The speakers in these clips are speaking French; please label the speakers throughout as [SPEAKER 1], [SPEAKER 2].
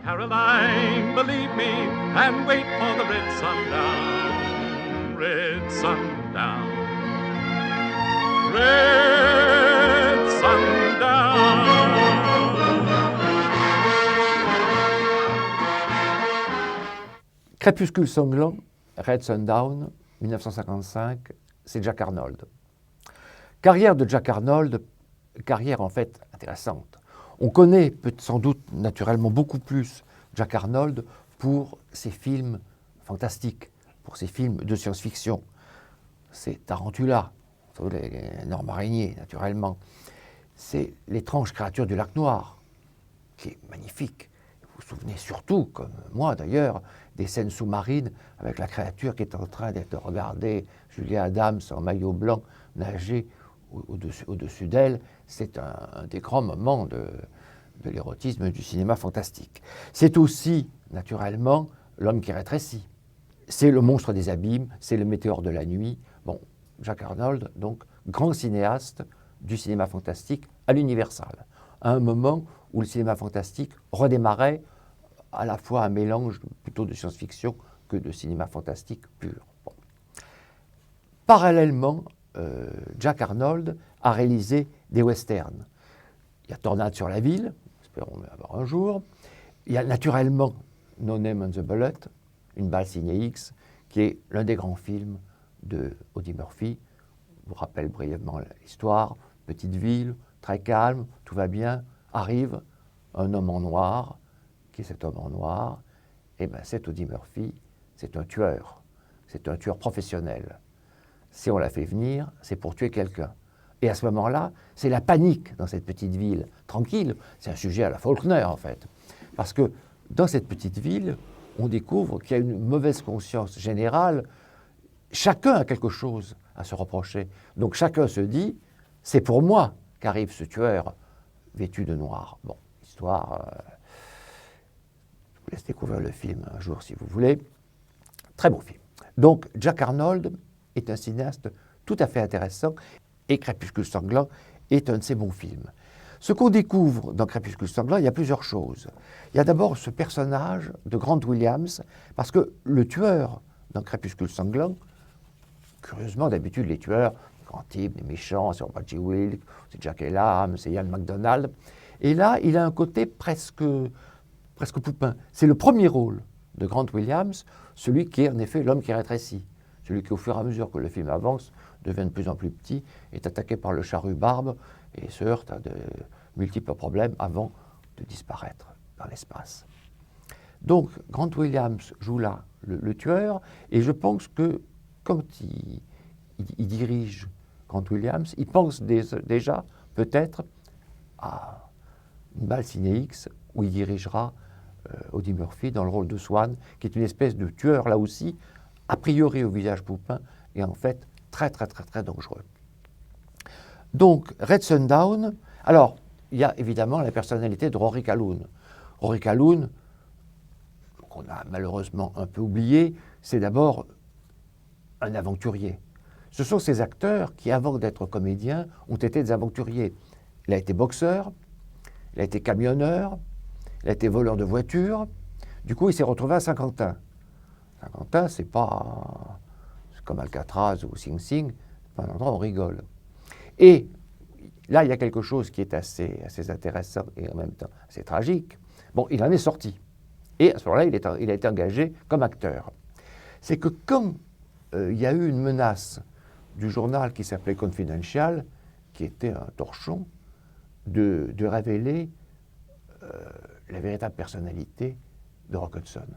[SPEAKER 1] Caroline, believe me, and wait for the red sundown. Red sundown. Red sundown.
[SPEAKER 2] Crépuscule sanglant, Red Sundown, 1955, c'est Jack Arnold. Carrière de Jack Arnold, carrière en fait intéressante. On connaît sans doute naturellement beaucoup plus Jack Arnold pour ses films fantastiques, pour ses films de science-fiction. C'est Tarantula, l'énorme araignée naturellement. C'est L'étrange créature du lac Noir, qui est magnifique. Vous vous souvenez surtout, comme moi d'ailleurs, des scènes sous-marines avec la créature qui est en train d'être regardée, Julia Adams en maillot blanc, nager au-dessus d'elle. C'est un des grands moments de l'érotisme du cinéma fantastique. C'est aussi, naturellement, L'homme qui rétrécit. C'est Le monstre des abîmes, c'est Le météore de la nuit. Bon, Jack Arnold, donc, grand cinéaste du cinéma fantastique à l'Universal, à un moment où le cinéma fantastique redémarrait à la fois un mélange plutôt de science-fiction que de cinéma fantastique pur. Bon. Parallèlement, Jack Arnold a réalisé des westerns. Il y a Tornade sur la ville, espérons avoir un jour. Il y a naturellement No Name on the Bullet, Une balle signée X, qui est l'un des grands films de Audie Murphy. Je vous rappelle brièvement l'histoire. Petite ville, très calme, tout va bien. Arrive un homme en noir. Qui est cet homme en noir? Eh bien, c'est Audie Murphy, c'est un tueur professionnel. Si on l'a fait venir, c'est pour tuer quelqu'un. Et à ce moment-là, c'est la panique dans cette petite ville tranquille. C'est un sujet à la Faulkner, en fait. Parce que dans cette petite ville, on découvre qu'il y a une mauvaise conscience générale. Chacun a quelque chose à se reprocher. Donc chacun se dit, c'est pour moi qu'arrive ce tueur vêtu de noir. Bon, histoire... je vous laisse découvrir le film un jour si vous voulez. Très beau film. Donc Jack Arnold est un cinéaste tout à fait intéressant et Crépuscule sanglant est un de ses bons films. Ce qu'on découvre dans Crépuscule sanglant, il y a plusieurs choses. Il y a d'abord ce personnage de Grant Williams, parce que le tueur dans Crépuscule sanglant, curieusement d'habitude les tueurs, les grands types, les méchants, c'est Reggie Wilk, c'est Jack Elam, c'est Ian McDonald, et là il a un côté presque poupin. C'est le premier rôle de Grant Williams, celui qui est en effet l'homme qui rétrécit, celui qui au fur et à mesure que le film avance devient de plus en plus petit, est attaqué par le charrue-barbe et se heurte à de multiples problèmes avant de disparaître dans l'espace. Donc Grant Williams joue là le tueur, et je pense que quand il dirige Grant Williams, il pense déjà peut-être à Une balle signée X, où il dirigera Audie Murphy dans le rôle de Swan, qui est une espèce de tueur là aussi, a priori au visage poupin, et en fait très dangereux. Donc Red Sundown, alors il y a évidemment la personnalité de Rory Calhoun. Rory Calhoun, qu'on a malheureusement un peu oublié, c'est d'abord un aventurier. Ce sont ces acteurs qui, avant d'être comédiens, ont été des aventuriers. Il a été boxeur, il a été camionneur, il a été voleur de voitures. Du coup, il s'est retrouvé à Saint-Quentin. Saint-Quentin, c'est comme Alcatraz ou Sing Sing, c'est pas un endroit où on rigole. Et là, il y a quelque chose qui est assez intéressant et en même temps assez tragique. Bon, il en est sorti. Et à ce moment-là, il a été engagé comme acteur. C'est que quand il y a eu une menace du journal qui s'appelait Confidential, qui était un torchon, de révéler la véritable personnalité de Rock Hudson.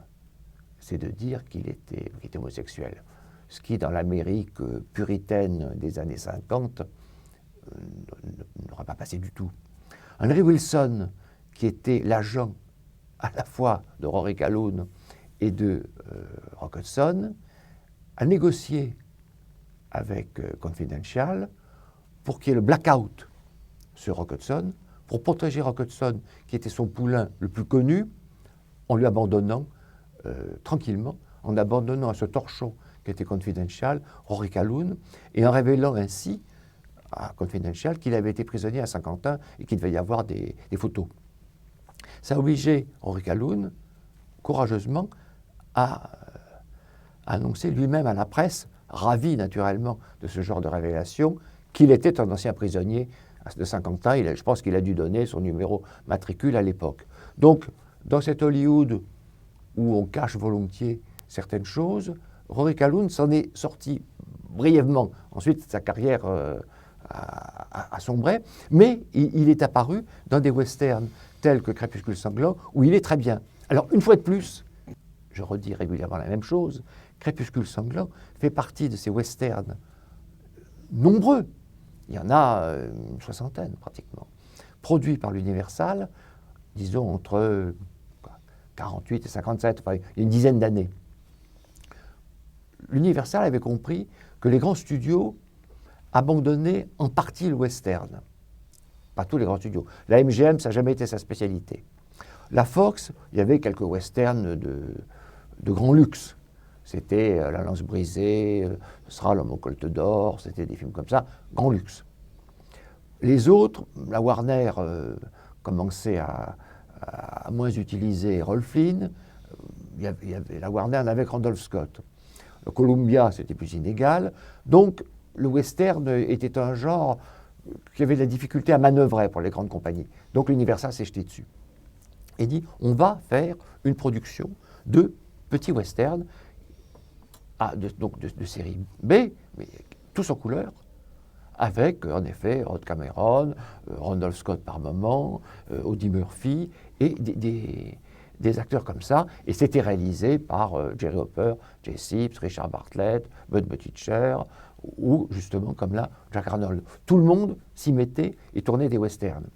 [SPEAKER 2] C'est de dire qu'il était homosexuel. Ce qui, dans l'Amérique puritaine des années 50, n'aura pas passé du tout. Henry Wilson, qui était l'agent à la fois de Rory Calhoun et de Rock Hudson, a négocié avec Confidential pour qu'il y ait le blackout sur Rock Hudson, pour protéger Rock Hudson, qui était son poulain le plus connu, en lui abandonnant tranquillement, en abandonnant à ce torchon qui était Confidential, Rory Calhoun, et en révélant ainsi à Confidential qu'il avait été prisonnier à Saint-Quentin et qu'il devait y avoir des photos. Ça a obligé Rory Calhoun, courageusement, à annoncer lui-même à la presse, ravi naturellement de ce genre de révélation, qu'il était un ancien prisonnier de 50 ans. Je pense qu'il a dû donner son numéro matricule à l'époque. Donc, dans cet Hollywood où on cache volontiers certaines choses, Rory Calhoun s'en est sorti brièvement. Ensuite, sa carrière a sombré, mais il est apparu dans des westerns tels que Crépuscule sanglant, où il est très bien. Alors, une fois de plus, je redis régulièrement la même chose, Crépuscule sanglant fait partie de ces westerns nombreux. Il y en a une soixantaine pratiquement, produits par l'Universal, disons entre 48 et 57, enfin, il y a une dizaine d'années. L'Universal avait compris que les grands studios abandonnaient en partie le western. Pas tous les grands studios. La MGM, ça n'a jamais été sa spécialité. La Fox, il y avait quelques westerns de grand luxe. C'était La Lance brisée, ce sera L'Homme au colt d'or, c'était des films comme ça, grand luxe. Les autres, la Warner commençait à moins utiliser Rolf Flynn, la Warner n'avait que Randolph Scott. Le Columbia, c'était plus inégal. Donc, le western était un genre qui avait de la difficulté à manœuvrer pour les grandes compagnies. Donc, l'Universal s'est jeté dessus et dit, on va faire une production de petits westerns, donc de série B, mais tous en couleur, avec, en effet, Rod Cameron, Randolph Scott par moment, Audie Murphy, et des acteurs comme ça. Et c'était réalisé par Jerry Hopper, Jay Sips, Richard Bartlett, Bud Buttigieg, ou justement, comme là, Jack Arnold. Tout le monde s'y mettait et tournait des westerns.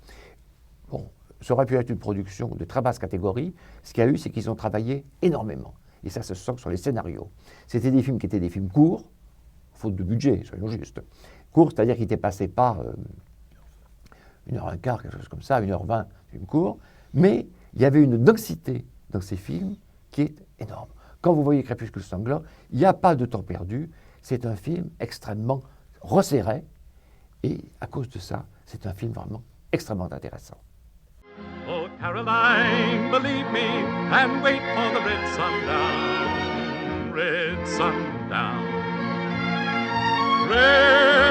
[SPEAKER 2] Bon, ça aurait pu être une production de très basse catégorie. Ce qu'il y a eu, c'est qu'ils ont travaillé énormément. Et ça se sent sur les scénarios. C'était des films qui étaient des films courts, faute de budget, soyons justes. Court, c'est-à-dire qu'il n'était passé pas 1h15, quelque chose comme ça, 1h20, film court, mais il y avait une densité dans ces films qui est énorme. Quand vous voyez Crépuscule sanglant, il n'y a pas de temps perdu, c'est un film extrêmement resserré, et à cause de ça, c'est un film vraiment extrêmement intéressant.
[SPEAKER 1] Oh, Caroline, believe me, and wait for the red sundown, red sundown. Red